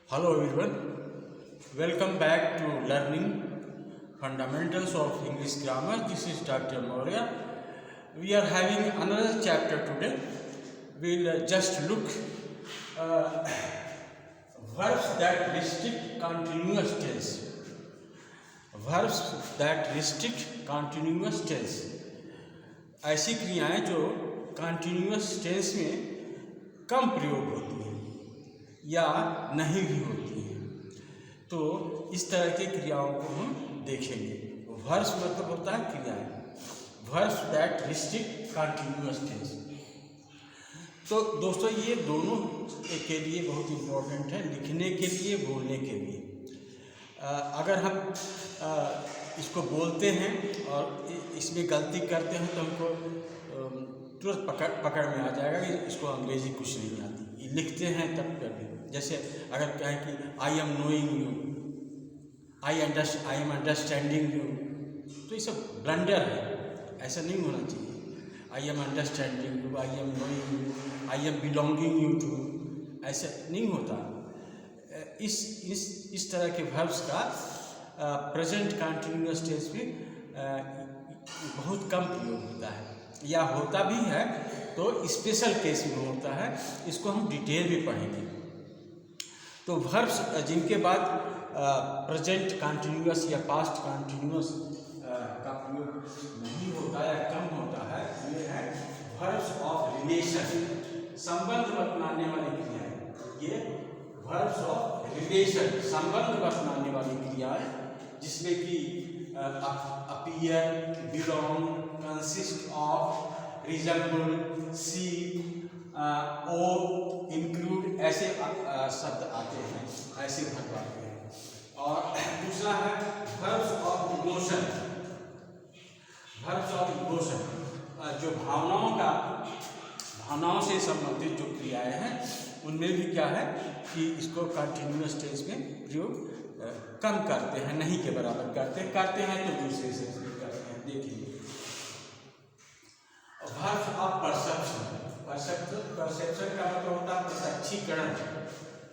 Hello everyone, welcome back to learning fundamentals of English grammar. This is Dr. Maurya. We are having another chapter today. We'll just look verbs that restrict continuous tense. Verbs that restrict continuous tense. ऐसी क्रियाएं जो continuous tense में कम प्रयोग होती हैं या नहीं भी होती हैं, तो इस तरह की क्रियाओं को हम देखेंगे। वर्ब्स मतलब होता है क्रियाएं, verbs that restrict continuous tense. तो दोस्तों ये दोनों के लिए बहुत इम्पोर्टेंट है, लिखने के लिए, बोलने के लिए। अगर हम इसको बोलते हैं और इसमें गलती करते हैं तो हमको तुरंत पकड़ में आ जाएगा कि इसको अंग्रेजी कुछ नहीं आती। ये लिखते हैं तब कभी, जैसे अगर कहें कि I am knowing you, I am understanding you, तो ये सब ब्लंडर है, ऐसा नहीं होना चाहिए। I am understanding you, I am knowing you, I am belonging you to, ऐसा नहीं होता। इस तरह के वर्ब्स का प्रेजेंट कंटिन्यूअस टेंस में बहुत कम प्रयोग होता है, या होता भी है तो स्पेशल केस में होता है। इसको हम डिटेल में पढ़ेंगे। तो वर्ब्स जिनके बाद प्रेजेंट कंटिन्यूअस या पास्ट कंटिन्यूअस का प्रयोग नहीं होता या कम होता है, ये है वर्ब्स ऑफ रिलेशन, संबंध बतलाने वाली क्रियाएं। ये वर्ब्स ऑफ रिलेशन, संबंध बतलाने वाली क्रियाएं, जिसमें कि appear, belong, consist of, resemble, see, owe, include, ऐसे शब्द आते हैं, ऐसे वर्ब आते हैं। और दूसरा है verbs of emotion. Verbs of emotion जो भावनाओं से संबंधित जो क्रियाएं हैं, उनमें भी क्या है कि इसको कंटिन्यूअस टेंस में प्रयोग कम करते हैं, नहीं के बराबर करते हैं तो दूसरे से करते हैं। देखिए वर्ब्स ऑफ परसेप्शन। परसेप्शन का मतलब होता है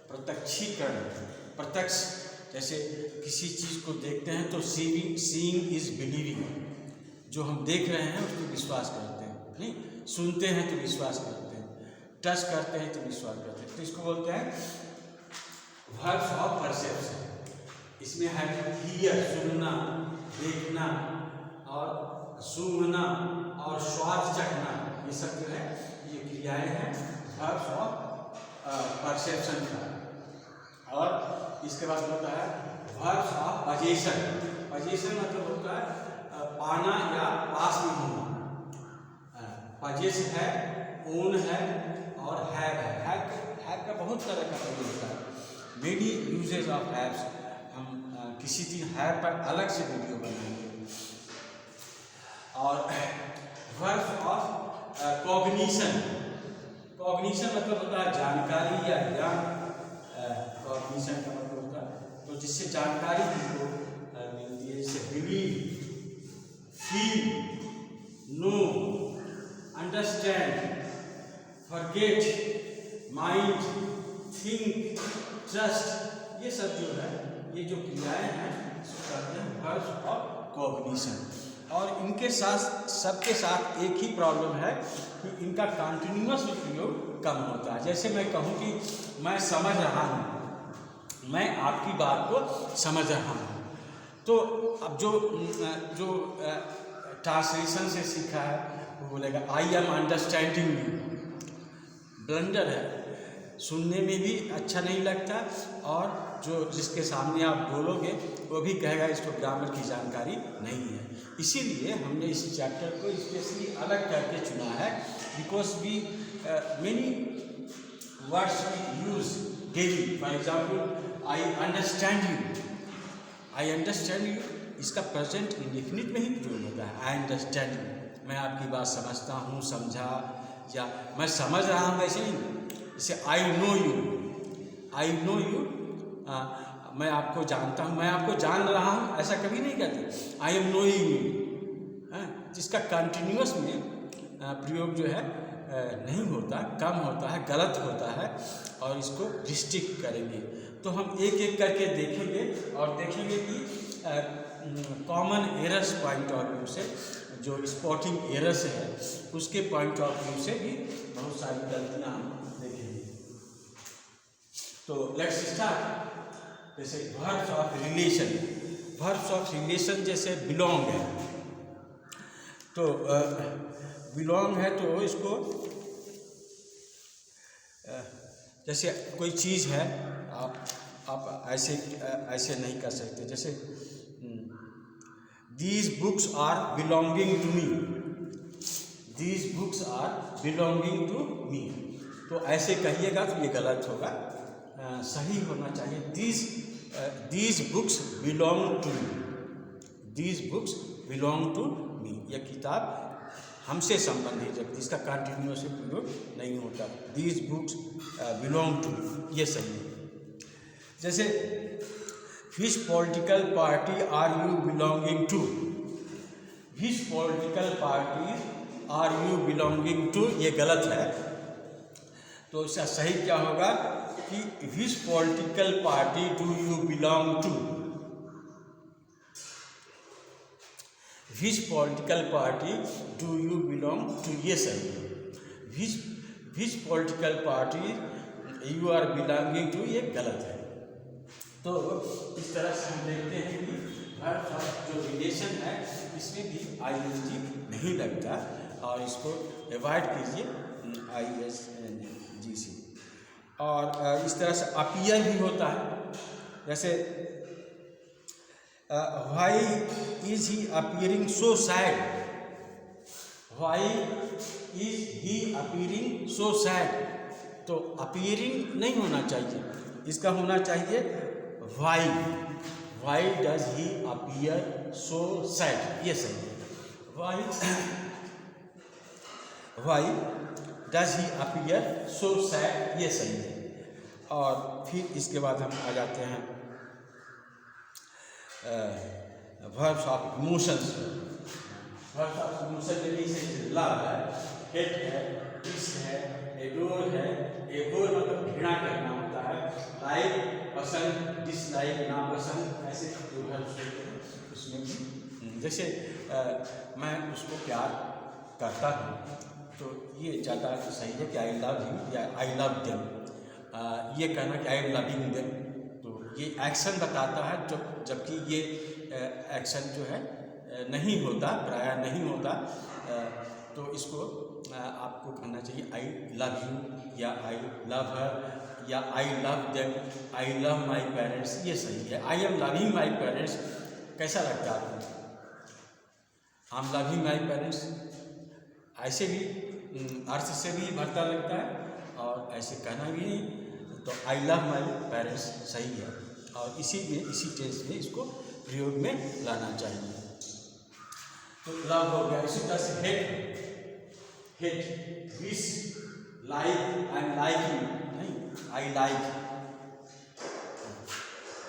प्रत्यक्षीकरण, प्रत्यक्ष। जैसे किसी चीज़ को देखते हैं तो सीइंग इज बिलीविंग, जो हम देख रहे हैं उसको विश्वास करते हैं, नहीं सुनते हैं तो विश्वास करते हैं, टच करते हैं तो विश्वास करते हैं, तो इसको बोलते हैं वर्ब्स ऑफ परसेप्शन। इसमें है हियर, सुनना, देखना, और सूंघना और स्वाद चखना, ये सब जो है ये क्रियाएं हैं वर्ब्स ऑफ परसेप्शन का। और इसके बाद होता है वर्ब्स ऑफ पजेशन। पजेशन मतलब होता है पाना या पास में होना। पजेस है, ओन है और हैव है। हैव का बहुत तरह का प्रयोग होता है, मेनी यूजेज ऑफ हैव्स। हम किसी दिन हैव पर अलग से वीडियो बनाएंगे। और वर्ब्स ऑफ कॉग्निशन। कॉग्निशन मतलब होता है जानकारी या ज्ञान। कॉग्निशन का मतलब होता है तो जिससे जानकारी को मिलती है, जैसे believe, feel, know, understand, forget, mind, think, trust, ये सब जो है, ये जो क्रियाएं हैं इसको कहते हैं वर्ब्स ऑफ कॉग्निशन। और इनके साथ सबके साथ एक ही प्रॉब्लम है कि इनका कंटिन्यूअस प्रयोग कम होता है। जैसे मैं कहूँ कि मैं समझ रहा हूँ, मैं आपकी बात को समझ रहा हूँ, तो अब जो ट्रांसलेशन से सीखा है वो बोलेगा आई एम अंडरस्टैंडिंग यू। ब्लंडर है, सुनने में भी अच्छा नहीं लगता, और जो जिसके सामने आप बोलोगे वो भी कहेगा इसको ग्रामर की जानकारी नहीं है। इसीलिए हमने इस चैप्टर को स्पेशली अलग करके चुना है, because we many words we use daily. For example I understand you, I understand you, इसका प्रेजेंट इंडेफिनिट में ही प्रयोग होता है। आई अंडरस्टैंड यू, मैं आपकी बात समझता हूँ, समझा, या मैं समझ रहा हूँ, ऐसे नहीं। जैसे I know you, I know you, मैं आपको जानता हूँ, मैं आपको जान रहा हूँ, ऐसा कभी नहीं कहते। आई एम नोइंग यू, जिसका कंटिन्यूअस में प्रयोग जो है नहीं होता, कम होता है, गलत होता है, और इसको रिस्ट्रिक्ट करेंगे। तो हम एक एक करके देखेंगे और देखेंगे कि common errors point of view से, जो स्पॉटिंग एरर्स है उसके पॉइंट ऑफ व्यू से भी बहुत सारी गलतियाँ हम देखेंगे। तो लेट्स स्टार्ट। जैसे verbs of relation, verbs of relation जैसे बिलोंग है, तो बिलोंग है तो इसको जैसे कोई चीज़ है, आप ऐसे नहीं कर सकते। जैसे these books are belonging to me, these books are belonging to me, तो ऐसे कहिएगा तो ये गलत होगा। सही होना चाहिए these books belong to me, these books belong to me. यह किताब हमसे संबंधित है, इसका कंटिन्यूस प्रयोग नहीं होता। These books belong to me, ये सही है। जैसे which political party are you belonging to, which political party are you belonging to, ये गलत है। तो इसका सही क्या होगा कि which political party do you belong to, which political party do you belong to, ये सही है। Which political party you are belonging to, ये गलत है। तो इस तरह से हम देखते हैं कि हर जो रिलेशन है इसमें भी आईएनजी नहीं लगता, और इसको अवॉइड कीजिए ISNGC। और इस तरह से अपीयर भी होता है। जैसे why is he appearing so sad, why is he appearing so sad, तो अपीयरिंग नहीं होना चाहिए, इसका होना चाहिए why, why does he appear so sad, ये सही है। Why does he appear so sad, ये सही है। और फिर इसके बाद हम आ जाते हैं verbs of emotions. Verbs of emotion में जैसे लव है, हेट है, डिस है, एडोर है। एडोर मतलब घृणा करना होता है, लाइक पसंद, डिसलाइक नापसंद, ऐसे जो वर्ब्स होते हैं उसमें भी। जैसे मैं उसको प्यार करता हूँ, तो ये ज़्यादा सही है कि आई लव यू या आई लव देम। ये कहना कि आई एम लविंग देम, तो ये एक्शन बताता है, जबकि ये एक्शन जो है नहीं होता, प्रायः नहीं होता। तो इसको आपको कहना चाहिए आई लव यू या आई लव हर या I love them, I love my parents, ये सही है। I am loving my parents कैसा लगता है आपको? I am loving my parents ऐसे भी अर्थ से भी भरता लगता है और ऐसे कहना भी नहीं, तो आई लव माई पेरेंट्स सही है। और इसी टेंस में इसको प्रयोग में लाना चाहिए। तो लव हो गया। इसी तरह से hate, hate wish, like I am liking, नहीं I like,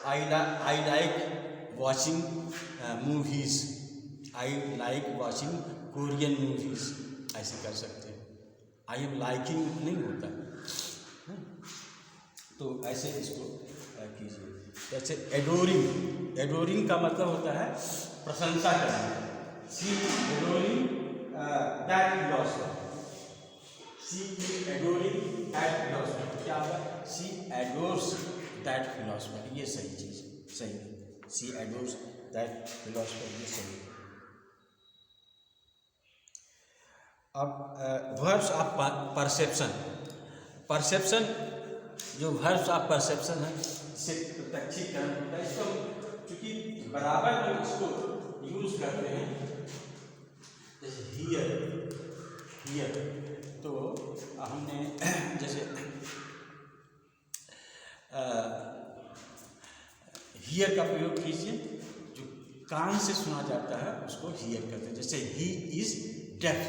I like watching movies, I like watching Korean movies, ऐसे कर सकते हैं। आई एम लाइकिंग नहीं होता, तो ऐसे इसको कीजिए। जैसे एडोरिंग, एडोरिंग का मतलब होता है प्रशंसा करना। She adoring that philosopher, she adoring that philosopher, क्या होगा? सी एडोर्स दैट फिलॉसफर, ये सही चीज़ सही है। सी एडोर्स दैट फिलॉसफर, ये सही है। अब वर्ब्स ऑफ परसेप्शन, परसेप्शन जो वर्ब्स ऑफ परसेप्शन है इससे प्रत्यक्षीकरण होता है। इसको चूँकि बराबर हम इसको यूज करते हैं, जैसे हियर, हियर, तो हमने जैसे हियर का प्रयोग कीजिए, जो कान से सुना जाता है उसको हियर कहते हैं। जैसे ही इज डेफ,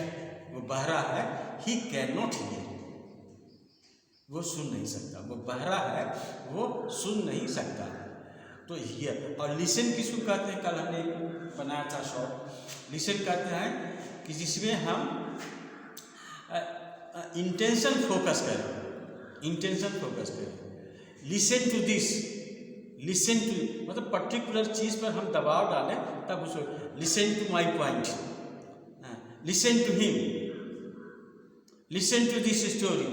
वो बहरा है, ही कैन नॉट हियर, वो सुन नहीं सकता, वो बहरा है, वो सुन नहीं सकता। तो हियर। और लिसन किसको कहते हैं? कल हमने बनाया था शॉर्ट। लिसन कहते हैं कि जिसमें हम इंटेंशन फोकस करें, इंटेंशन फोकस करें। Listen to this, listen to, मतलब पर्टिकुलर चीज़ पर हम दबाव डालें तब उसको listen to my point, listen to him, listen to this story,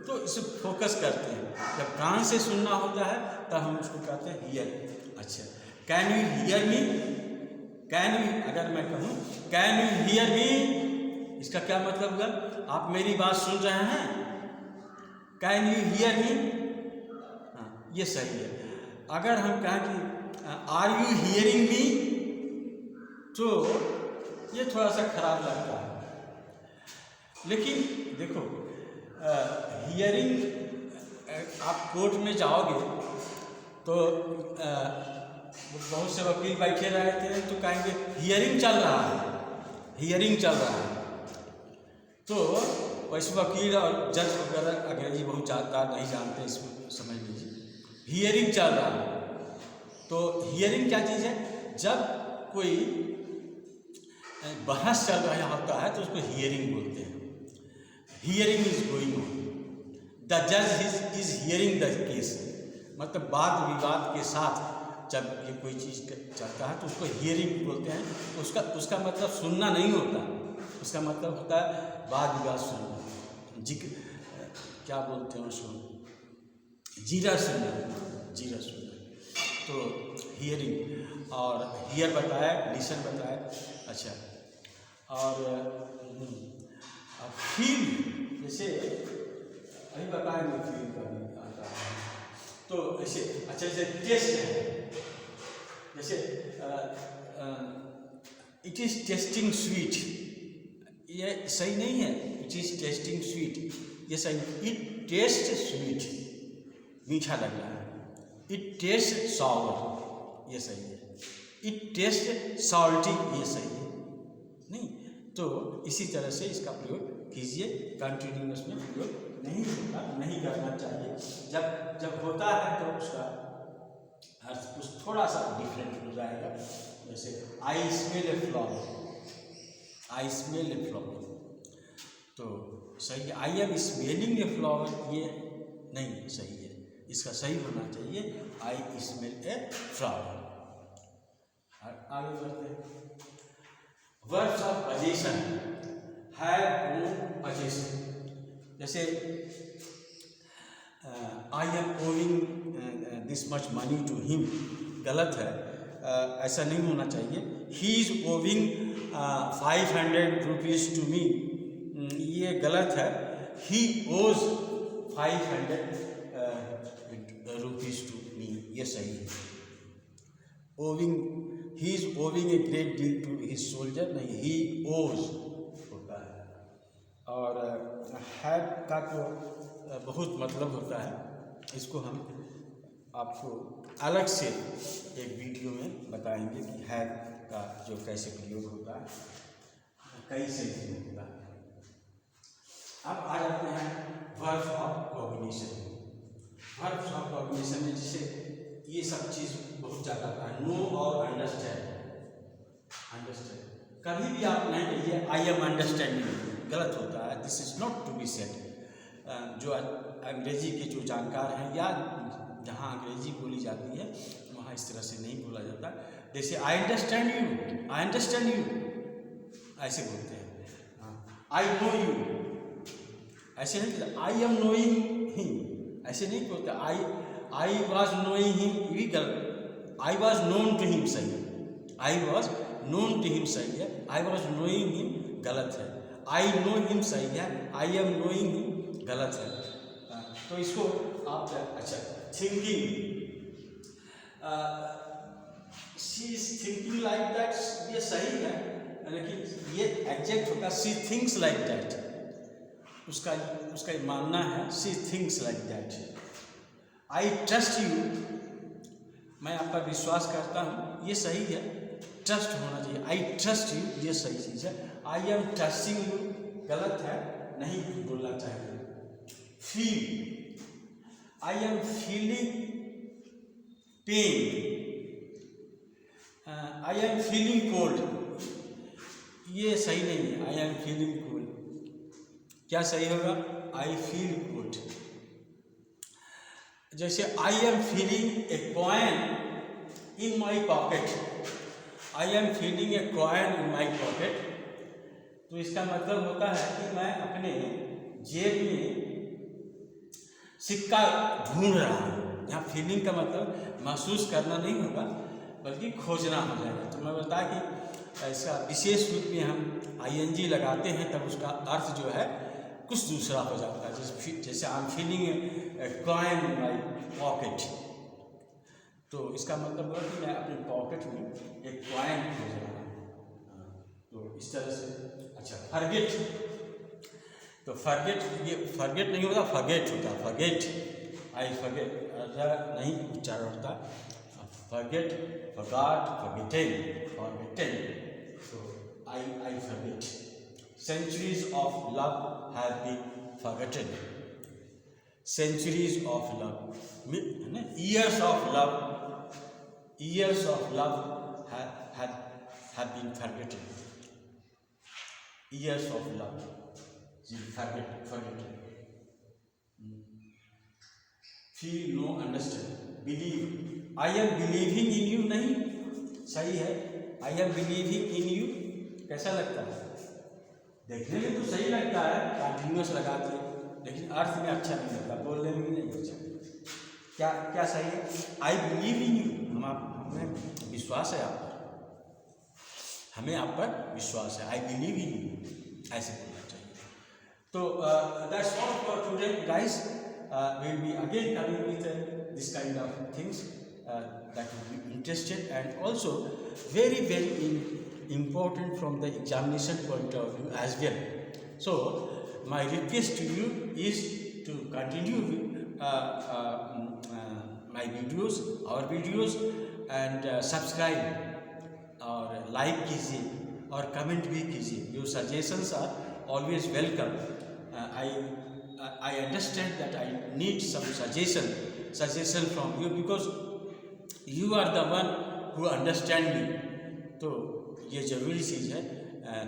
तो इसे फोकस करते हैं। जब कान से सुनना होता है तब हम उसको कहते हैं हियर। अच्छा, can you hear me, can you, अगर मैं कहूँ कैन यू हियर मी, इसका क्या मतलब हुआ? आप मेरी बात सुन रहे हैं? कैन यू हियर मी, हाँ ये सही है। अगर हम कहें कि आर यू हियरिंग मी, तो ये थोड़ा सा खराब लगता है। लेकिन देखो हियरिंग, आप कोर्ट में जाओगे तो बहुत से वकील बैठे रहते हैं तो कहेंगे हियरिंग चल रहा है, हियरिंग चल रहा है। तो वैसे वकील और जज वगैरह अंग्रेजी बहुत ज़्यादा नहीं जानते, इसको समझ लीजिए। हियरिंग चल रहा है, तो हियरिंग क्या चीज़ है? जब कोई बहस चल रहा होता है तो उसको हियरिंग बोलते हैं। Hearing is going on, the जज इज हियरिंग द केस, मतलब वाद विवाद के साथ जब ये कोई चीज़ चलता है तो उसको हियरिंग बोलते हैं। उसका मतलब सुनना नहीं होता, उसका मतलब होता है वाद विवाद सुनना, क्या बोलते हैं उसको, जीरा सुनना, जीरा सुनना। तो हियरिंग और हियर बताया, लिसन बताया। अच्छा, और फील, जैसे अभी बताएंगे फील का भी आता है। तो ऐसे अच्छा, जैसे टेस्ट है, जैसे इट इज़ टेस्टिंग स्वीट, ये सही नहीं है। इट इज़ टेस्टिंग स्वीट, ये सही। इट टेस्ट स्वीट, मीठा लग रहा है। इट टेस्ट सॉवर, ये सही है। इट टेस्ट सॉल्टी, ये सही है नहीं। तो इसी तरह से इसका प्रयोग कीजिए, कंटिन्यूअस में प्रयोग नहीं होता, नहीं करना चाहिए। जब होता है तो उसका अर्थ कुछ थोड़ा सा डिफरेंट हो जाएगा। जैसे I smell a flower, I smell a flower, तो सही है। I am smelling a flower, ये नहीं सही है, इसका सही होना चाहिए आई स्मेल ए फ्लावर। आगे बढ़ते हैं। Verbs of position, have, own, position. जैसे I am owing this much money to him, गलत है, ऐसा नहीं होना चाहिए। He is owing 500 rupees to me, ये गलत है। ही ओज 500 रुपीज़ टू मी, ये सही है। Owing, he is owing a great deal to his soldier, नहीं, ही ओज होता है। और हैव का तो बहुत मतलब होता है, इसको हम आपको अलग से एक वीडियो में बताएंगे कि हैव का जो कैसे प्रयोग होता है, कई से होता है। अब आ जाते हैं verbs of cognition. Verbs of cognition में जैसे ये सब चीज़ बहुत ज़्यादा आता है, नो और अंडरस्टैंड। अंडरस्टैंड कभी भी आप नहीं कहिए आई एम अंडरस्टैंडिंग, गलत होता है। This is not to be said. जो अंग्रेजी के जो जानकार हैं या जहाँ अंग्रेजी बोली जाती है वहाँ इस तरह से नहीं बोला जाता। जैसे आई understand you, I understand you, ऐसे बोलते हैं। आई नो यू, ऐसे नहीं बोलते। आई एम नोइंग हिम, ऐसे नहीं बोलते। आई वॉज नोइंग हिम, ये भी गलत। I was known to him सही है, I was known to him सही है। आई वॉज नोइंग हिम गलत है। आई नो हिम सही है, आई एम नोइंग हिम गलत है। तो इसको आप, अच्छा, thinking, she is thinking like that, ये सही है, लेकिन ये एग्जैक्ट होगा शी थिंक्स लाइक दैट। उसका मानना है she thinks like that. I trust you, मैं आप पर विश्वास करता हूँ, ये सही है। ट्रस्ट होना चाहिए, आई ट्रस्ट यू, ये सही चीज़ है। आई एम ट्रस्टिंग यू गलत है, नहीं बोलना चाहिए। Feel, I am feeling pen, I am feeling cold, ये सही नहीं है। आई एम फीलिंग कोल्ड, क्या सही होगा? I feel cold. जैसे I am feeling a coin in my pocket, I am feeling a coin in my pocket, तो इसका मतलब होता है कि मैं अपने जेब में सिक्का ढूंढ रहा हूँ। यहाँ फीलिंग का मतलब महसूस करना नहीं होगा बल्कि खोजना हो जाएगा। तो मैं बताया कि इसका विशेष रूप में हम ING लगाते हैं तब उसका अर्थ जो है कुछ दूसरा हो जाता है। जैसे I am feeling coin in my pocket, तो इसका मतलब हुआ कि मैं अपने पॉकेट में एक कॉइन खोज रहा हूँ। तो इस तरह से। अच्छा, फॉरगेट, तो फॉरगेट, ये फॉरगेट नहीं होता, फॉरगेट होता। फॉरगेट, आई फॉरगेट नहीं उच्चारण होता। फॉरगेट, फॉरगॉट, फॉरगेटेन, फॉरगेटेन, तो I forget. Centuries of love have been forgotten. Centuries of love, years of love, years of love have been forgotten. Years of love, forgotten. Feel, no, understand. Believe, I am believing in you, नहीं सही है। I am believing in you कैसा लगता है? देखने में तो सही लगता है, कंटिन्यूस लगा दिए, लेकिन अर्थ में अच्छा नहीं लगता, बोलने में भी नहीं अच्छा। क्या क्या सही है? आई बिलीव इन यू, हमें विश्वास है आप पर, हमें आप पर विश्वास है। आई बिलीव इन यू, ऐसे बोलना चाहिए। तो that's all for today guys. Will be again coming with this kind of things that will be interested and also very important from the examination point of view as well. So my request to you is to continue my videos, our videos, and subscribe और like कीजिए और comment भी कीजिए। Your suggestions are always welcome. I understand that I need some suggestion from you because you are the one who understand me. तो ये ज़रूरी चीज़ है,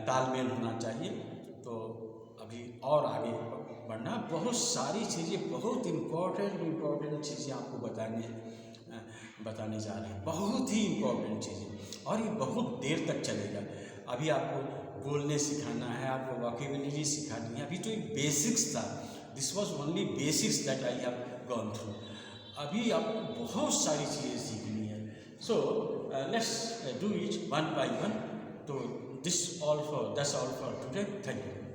तालमेल होना चाहिए। तो अभी और आगे बढ़ना, बहुत सारी चीज़ें, बहुत इम्पोर्टेंट चीज़ें आपको बताने जा रहे हैं, बहुत ही इम्पोर्टेंट चीज़ें, और ये बहुत देर तक चलेगा। अभी आपको बोलने सिखाना है, आपको वोकैबुलरी सिखानी है। अभी तो एक बेसिक्स था, this was only basics that I have gone through. अभी आपको बहुत सारी चीज़ें सीखनी है। So let's do it one by one. तो that's all for today. Thank you.